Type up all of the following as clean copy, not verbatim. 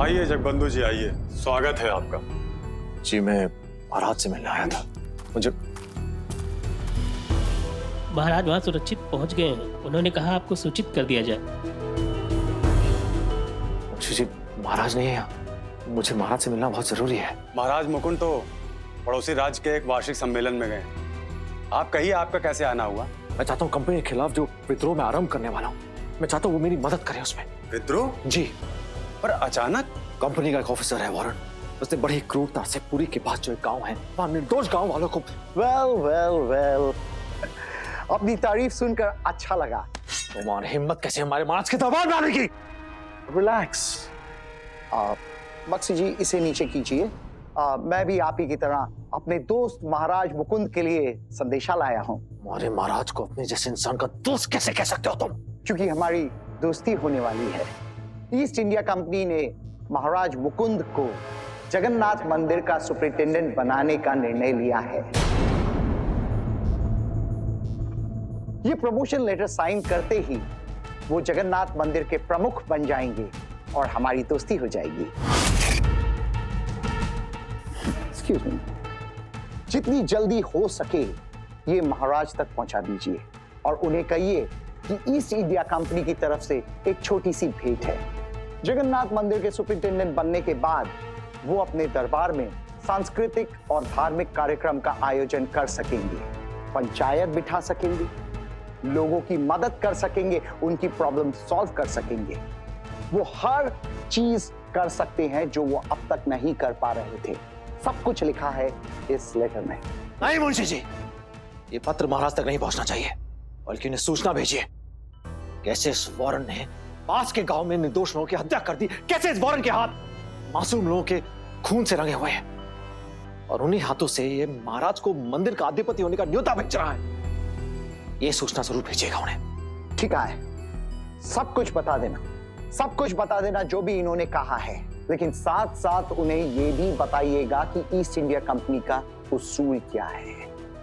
आइए जगबंधु जी, आइए, स्वागत है आपका। जी मैं महाराज से मिलने आया था। मुझे महाराज वहाँ सुरक्षित पहुँच गए हैं। उन्होंने कहा आपको सूचित कर दिया जाए। जी महाराज नहीं है यहाँ। मुझे महाराज से मिलना बहुत जरूरी है। महाराज मुकुंद तो पड़ोसी राज्य के एक वार्षिक सम्मेलन में गए। आप कहिए आपका कैसे आना हुआ? मैं चाहता हूँ कंपनी के खिलाफ जो विद्रोह में आरंभ करने वाला हूँ, मैं चाहता हूँ वो मेरी मदद करे उसमें। विद्रोह? जी। पर अचानक? कंपनी का एक ऑफिसर है वॉरेन, उसने बड़ी क्रूरता से पुरी के पास जो एक गांव है वहां निर्दोष गांव वालों को वेल अपनी तारीफ सुनकर अच्छा लगा। तुम्हारी हिम्मत कैसे हमारे महाराज के दबाव डालने की? रिलैक्स बक्सी जी, इसे नीचे कीजिए। मैं भी आप ही की तरह अपने दोस्त महाराज मुकुंद के लिए संदेशा लाया हूँ। हमारे महाराज को अपने जैसे इंसान का दोस्त कैसे कह सकते हो तुम? क्योंकि हमारी दोस्ती होने वाली है। ईस्ट इंडिया कंपनी ने महाराज मुकुंद को जगन्नाथ मंदिर का सुपरिटेंडेंट बनाने का निर्णय लिया है। ये प्रमोशन लेटर साइन करते ही वो जगन्नाथ मंदिर के प्रमुख बन जाएंगे और हमारी दोस्ती हो जाएगी। एक्सक्यूज मी, जितनी जल्दी हो सके ये महाराज तक पहुंचा दीजिए और उन्हें कहिए कि ईस्ट इंडिया कंपनी की तरफ से एक छोटी सी भेंट है। जगन्नाथ मंदिर के सुपरिटेंडेंट बनने के बाद वो अपने दरबार में सांस्कृतिक और धार्मिक कार्यक्रम का आयोजन कर सकेंगे, पंचायत बिठा सकेंगे, लोगों की मदद कर सकेंगे, उनकी प्रॉब्लम सॉल्व कर सकेंगे। वो हर चीज कर सकते हैं जो वो अब तक नहीं कर पा रहे थे। सब कुछ लिखा है इस लेटर में। नहीं मुंशी जी, ये पत्र महाराज तक नहीं पहुंचना चाहिए, बल्कि उन्हें सूचना भेजिए। कैसे इस वॉरेन ने पास के गांव में निर्दोष लोगों की हत्या कर दी, कैसे इस वॉरेन के हाथ मासूम लोगों के खून से रंगे हुए हैं और उन्हीं हाथों से ये महाराज को मंदिर का अधिपति होने का न्योता भेज रहा है। ये सूचना जरूर भेजिएगा उन्हें। ठीक है, सब कुछ बता देना, सब कुछ बता देना जो भी इन्होंने कहा है, लेकिन साथ साथ उन्हें यह भी बताइएगा कि ईस्ट इंडिया कंपनी का उसूल क्या है,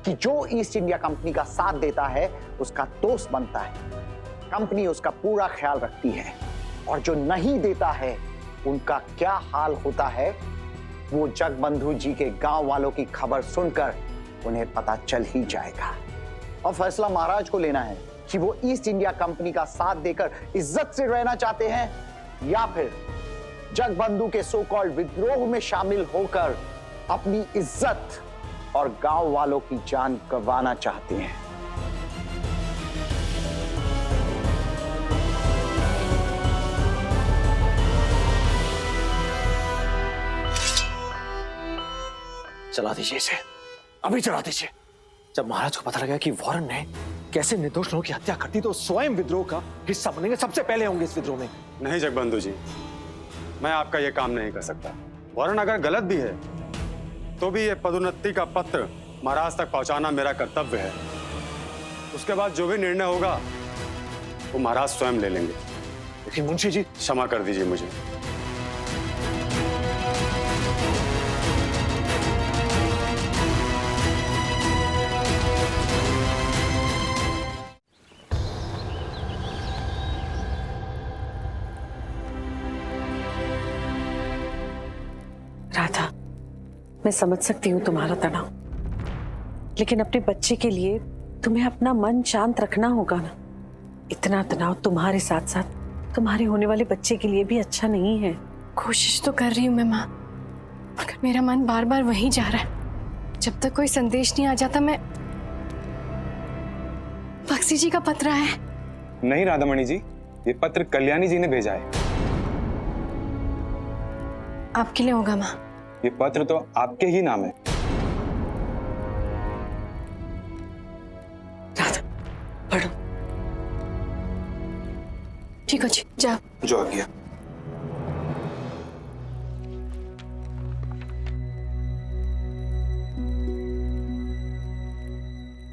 कि जो ईस्ट इंडिया कंपनी का साथ देता है उसका दोस्त बनता है, कंपनी उसका पूरा ख्याल रखती है, और जो नहीं देता है उनका क्या हाल होता है वो जगबंधु जी के गांव वालों की खबर सुनकर उन्हें पता चल ही जाएगा। और फैसला महाराज को लेना है कि वो ईस्ट इंडिया कंपनी का साथ देकर इज्जत से रहना चाहते हैं या फिर जगबंधु के सो कॉल्ड विद्रोह में शामिल होकर अपनी इज्जत और गांव वालों की जान गंवाना चाहते हैं। चला दीजिए इसे, अभी चला दीजिए। जब महाराज को पता लगा कि वॉरेन ने कैसे निर्दोष लोगों की हत्या कर दी तो स्वयं विद्रोह का हिस्सा बनेंगे, सबसे पहले होंगे इस विद्रोह में। नहीं जगबंधु जी, मैं आपका यह काम नहीं कर सकता। वॉरेन अगर गलत भी है तो भी ये पदोन्नति का पत्र महाराज तक पहुंचाना मेरा कर्तव्य है। उसके बाद जो भी निर्णय होगा वो महाराज स्वयं ले लेंगे। लेकिन मुंशी जी, क्षमा कर दीजिए मुझे। राधा, मैं समझ सकती हूँ तुम्हारा तनाव, लेकिन अपने बच्चे के लिए तुम्हें अपना मन शांत रखना होगा ना। इतना तनाव तुम्हारे साथ साथ तुम्हारे होने वाले बच्चे के लिए भी अच्छा नहीं है। कोशिश तो कर रही हूँ मैं माँ, मगर मेरा मन बार बार वहीं जा रहा है। जब तक कोई संदेश नहीं आ जाता मैं। बक्सी जी का पत्र है। नहीं राधामणि जी, ये पत्र कल्याणी जी ने भेजा है। आपके लिए होगा माँ। ये पत्र तो आपके ही नाम है। राधा, पढ़ो। ठीक है जी, जाओ। जो आ गया।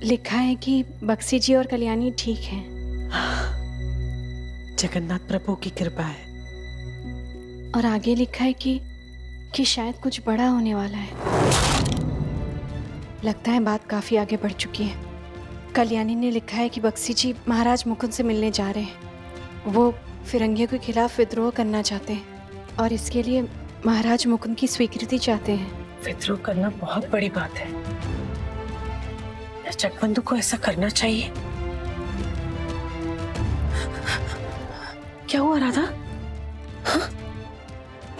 लिखा है कि बक्सी जी और कल्याणी ठीक हैं। जगन्नाथ प्रभु की कृपा है। और आगे लिखा है कि शायद कुछ बड़ा होने वाला है। लगता है बात काफी आगे बढ़ चुकी है। कल्याणी ने लिखा है कि बक्सी जी महाराज मुकुंद से मिलने जा रहे हैं। वो फिरंगियों के खिलाफ विद्रोह करना चाहते हैं। और इसके लिए महाराज मुकुंद की स्वीकृति चाहते हैं। विद्रोह करना बहुत बड़ी बात है। जगबंधु को ऐसा करना चाहिए। क्या हुआ राधा?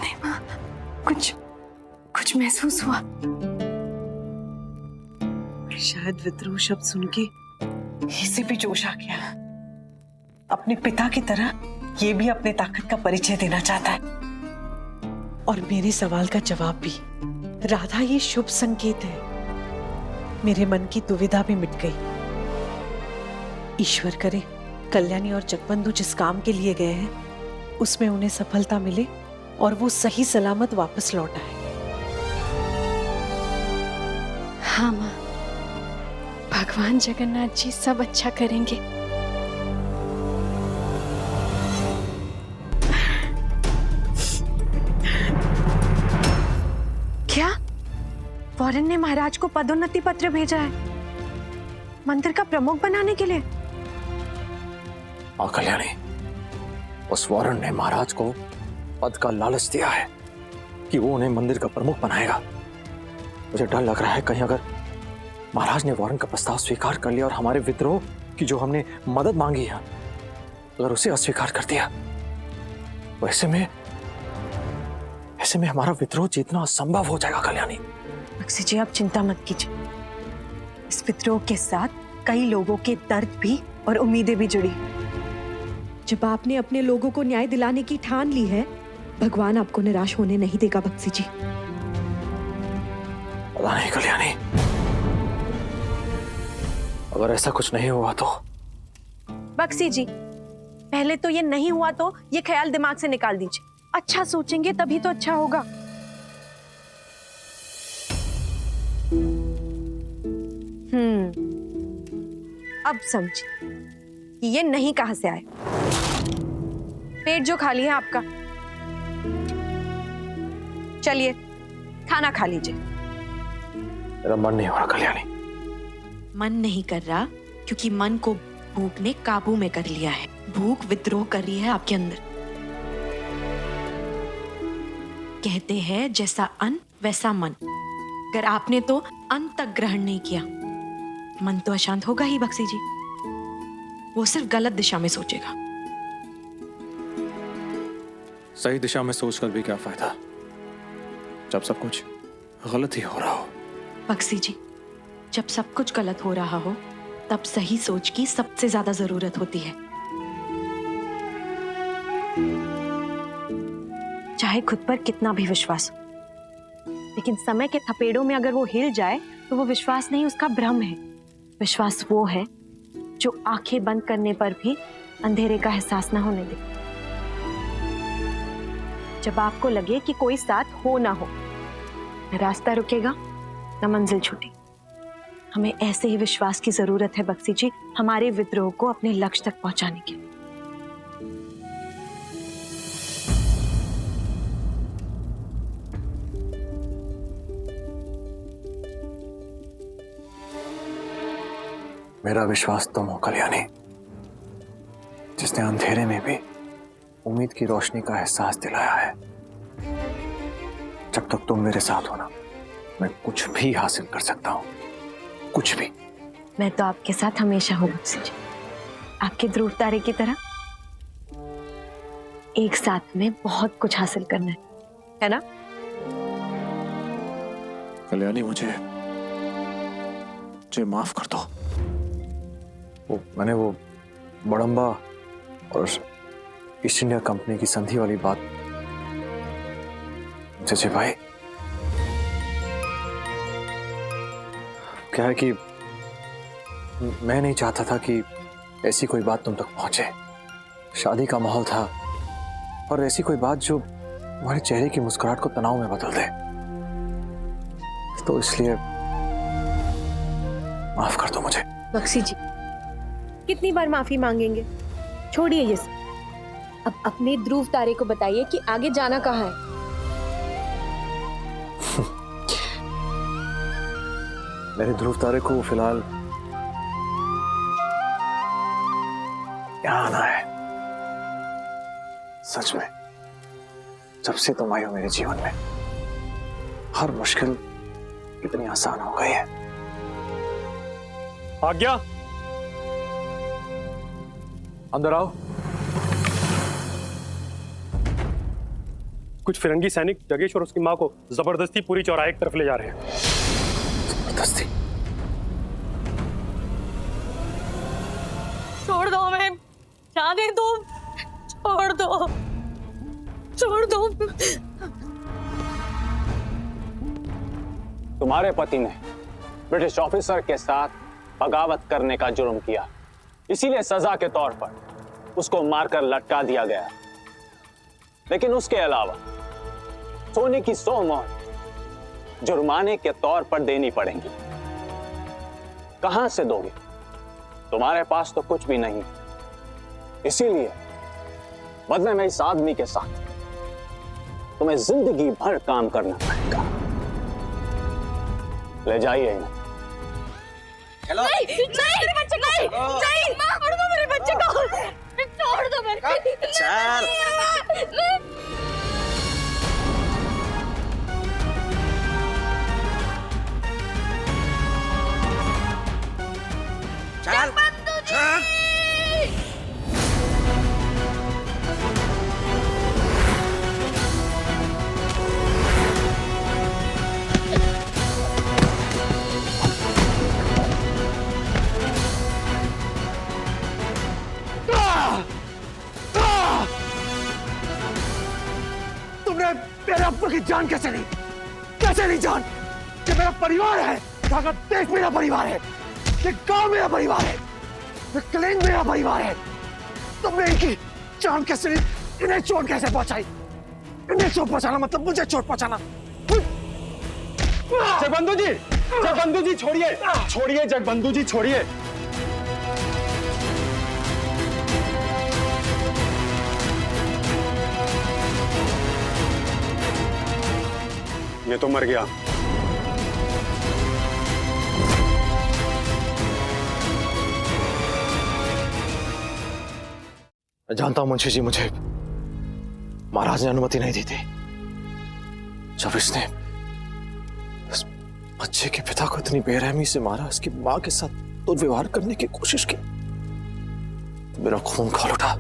नहीं माँ, कुछ महसूस हुआ। शायद विद्रोह शब्द सुन के इसे भी जोश आ गया। अपने पिता की तरह ये भी अपने ताकत का परिचय देना चाहता है। और मेरे सवाल का जवाब भी। राधा, ये शुभ संकेत है। मेरे मन की दुविधा भी मिट गई। ईश्वर करे कल्याणी और जगबंधु जिस काम के लिए गए हैं उसमें उन्हें सफलता मिले और वो सही सलामत वापस लौट आए। हाँ माँ, भगवान जगन्नाथ जी सब अच्छा करेंगे। क्या वॉरेन ने महाराज को पदोन्नति पत्र भेजा है मंदिर का प्रमुख बनाने के लिए? कल्याणी, उस वॉरेन ने महाराज को पद का लालच दिया है कि वो उन्हें मंदिर का प्रमुख बनाएगा। मुझे डर लग रहा है कहीं अगर महाराज ने वॉरेन का प्रस्ताव स्वीकार कर लिया और हमारे विद्रोह की जो हमने मदद मांगी है अगर उसे अस्वीकार कर दिया तो ऐसे में हमारा विद्रोह जीतना असंभव हो जाएगा। कल्याणी, बक्सी जी, आप चिंता मत कीजिए। इस विद्रोह के साथ कई लोगों के दर्द भी और उम्मीदें भी जुड़ी। जब आपने अपने लोगों को न्याय दिलाने की ठान ली है, भगवान आपको निराश होने नहीं देगा बक्सी जी। पता नहीं कल्याणी, अगर ऐसा कुछ नहीं हुआ तो। बक्सी जी, पहले तो ये नहीं हुआ तो ये ख्याल दिमाग से निकाल दीजिए। अच्छा सोचेंगे तभी तो अच्छा होगा। अब समझिए कि ये नहीं कहां से आए। पेट जो खाली है आपका, चलिए खाना खा लीजिए। मेरा मन नहीं हो रहा कल्याणी। मन नहीं कर रहा क्योंकि मन को भूख ने काबू में कर लिया है। भूख विद्रोह कर रही है आपके अंदर। कहते हैं जैसा अन्न वैसा मन। अगर आपने तो अन्न तक ग्रहण नहीं किया, मन तो अशांत होगा ही बक्सी जी। वो सिर्फ गलत दिशा में सोचेगा। सही दिशा में सोचकर भी क्या फायदा जब सब कुछ गलत ही हो रहा हो। बक्सी जी, जब सब कुछ गलत हो रहा हो तब सही सोच की सबसे ज्यादा जरूरत होती है। चाहे खुद पर कितना भी विश्वास हो, लेकिन समय के थपेड़ों में अगर वो हिल जाए तो वो विश्वास नहीं, उसका भ्रम है। विश्वास वो है जो आंखें बंद करने पर भी अंधेरे का एहसास ना होने दे। जब आपको लगे कि कोई साथ हो ना हो, न रास्ता रुकेगा न मंजिल छूटी। हमें ऐसे ही विश्वास की जरूरत है बक्सी जी, हमारे विद्रोह को अपने लक्ष्य तक पहुंचाने के लिए। मेरा विश्वास तुम हो कल्याणी, जिसने अंधेरे में भी उम्मीद की रोशनी का एहसास दिलाया है। जब तक तुम मेरे साथ हो ना, मैं कुछ भी हासिल कर सकता हूं, कुछ भी। मैं तो आपके साथ हमेशा हूँ बक्सी जी, आपके ध्रुव तारे की तरह। एक साथ में बहुत कुछ हासिल करना है ना? कल्याणी, मुझे माफ कर दो। मैंने वो बड़म्बा और ईस्ट इंडिया कंपनी की संधि वाली बात जैसे भाई, क्या है कि मैं नहीं चाहता था कि ऐसी कोई बात तुम तक पहुंचे। शादी का माहौल था और ऐसी कोई बात जो तुम्हारे चेहरे की मुस्कुराहट को तनाव में बदल दे, तो इसलिए माफ कर दो मुझे। बक्सी जी, कितनी बार माफी मांगेंगे? छोड़िए ये सब। अब अपने ध्रुव तारे को बताइए कि आगे जाना कहाँ है। मेरे ध्रुव तारे को फिलहाल यहाँ आना है। सच में जब से तुम आई हो मेरे जीवन में, हर मुश्किल कितनी आसान हो गई है। आज्ञा। अंदर आओ। कुछ फिरंगी सैनिक जगेश और उसकी मां को जबरदस्ती पूरी चौराहे की तरफ ले जा रहे हैं। जबरदस्ती? छोड़ दो हमें, जाने दो, छोड़ दो, छोड़ दो। तुम्हारे पति ने ब्रिटिश ऑफिसर के साथ बगावत करने का जुर्म किया, इसीलिए सजा के तौर पर उसको मारकर लटका दिया गया। लेकिन उसके अलावा सोने की 100 मोहर जुर्माने के तौर पर देनी पड़ेंगी। कहां से दोगे? तुम्हारे पास तो कुछ भी नहीं, इसीलिए बदले में इस आदमी के साथ तुम्हें जिंदगी भर काम करना पड़ेगा। ले जाइए इन्हें। नहीं, मेरे बच्चे को नहीं, छोड़ दो मेरे बच्चे को, छोड़ दो मेरे। चल। तुमने मेरे अब्बा की जान कैसे ली? कैसे ली जान? ये मेरा परिवार है, सारा देश मेरा परिवार है, ये गांव मेरा परिवार है, ये क्लैन मेरा परिवार है। तुमने इनकी जान कैसे ली? इन्हें चोट कैसे पहुंचाई? इन्हें चोट पहुंचाना मतलब मुझे चोट पहुंचाना। जगबंधु जी छोड़िए, छोड़िए जगबंधु जी छोड़िए। ये तो मर गया। मैं जानता हूं मुंशी जी, मुझे महाराज ने अनुमति नहीं दी थी। जब इसने इस बच्चे के पिता को इतनी बेरहमी से मारा, इसकी मां के साथ दुर्व्यवहार करने की कोशिश की, तो मेरा खून खौल उठा।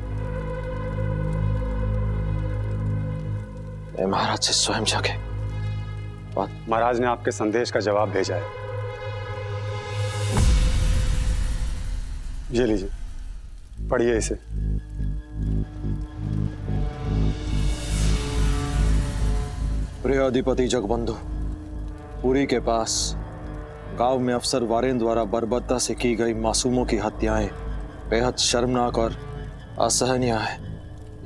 मैं महाराज से स्वयं जाके महाराज ने आपके संदेश का जवाब भेजा है। ये लीजिए, पढ़िए इसे। प्रिय अधिपति जगबंधु, पुरी के पास गांव में अफसर वारेन द्वारा बर्बरता से की गई मासूमों की हत्याएं बेहद शर्मनाक और असहनीय है।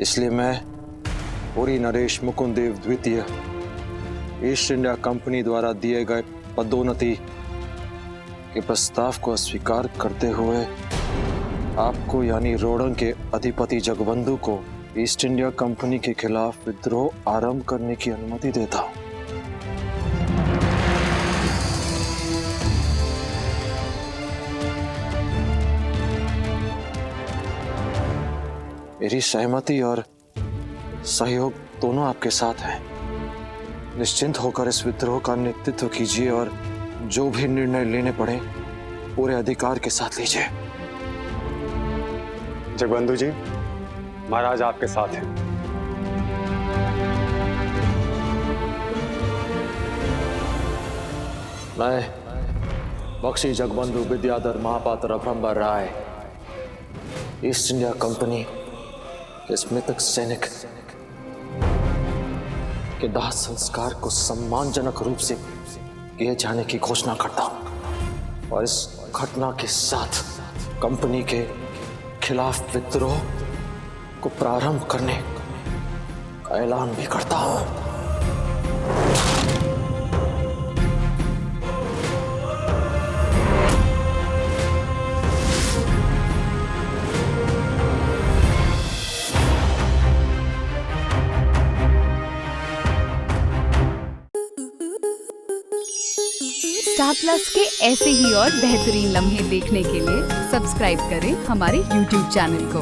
इसलिए मैं पुरी नरेश मुकुंद देव द्वितीय ईस्ट इंडिया कंपनी द्वारा दिए गए पदोन्नति के प्रस्ताव को अस्वीकार करते हुए आपको यानी रोड़ंग के अधिपति जगबंधु को ईस्ट इंडिया कंपनी के खिलाफ विद्रोह आरंभ करने की अनुमति देता हूं। मेरी सहमति और सहयोग दोनों आपके साथ है। निश्चिंत होकर इस विद्रोह का नेतृत्व कीजिए और जो भी निर्णय लेने पड़े पूरे अधिकार के साथ लीजिए। जगबंधु जी, महाराज आपके साथ हैं। मैं बख्शी जगबंधु विद्याधर महापात्र अभ्रंबर राय ईस्ट इंडिया कंपनी के स्मृतक सैनिक के दाह संस्कार को सम्मानजनक रूप से किए जाने की घोषणा करता हूं और इस घटना के साथ कंपनी के खिलाफ विद्रोह को प्रारंभ करने का ऐलान भी करता हूं। स्टार प्लस के ऐसे ही और बेहतरीन लम्हे देखने के लिए सब्सक्राइब करें हमारे YouTube चैनल को।